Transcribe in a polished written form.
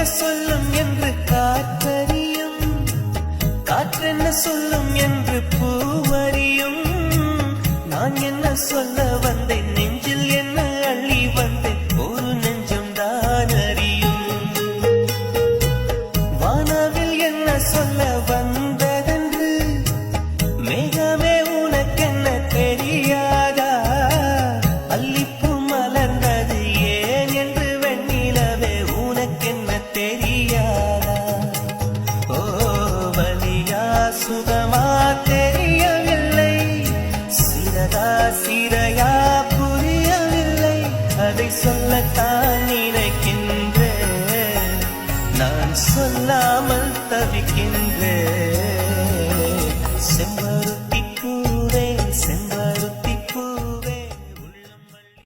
சொல்லும் என்று காற்றறியும், காற்றென்ன சொல்லும் என்று பூவறியும். நான் என்ன சொல்ல வந்தேன், நெஞ்சில் என்ன அள்ளி வந்தேன், ஒரு நெஞ்சம் தான் அறியும். வானவில் என்ன சொல்ல வந்ததென்று மேகமே உனக்கென்ன தெரியாதா? அல்லிப்பூ மலர்ந்தது ஏன் என்று வெண்ணிலவே உனக்கென்ன தெரியாதா? ஓ வலியா சுகமா தெரியவில்லை, சிறதா சிறையா புரியவில்லை, அதை சொல்லத்தான்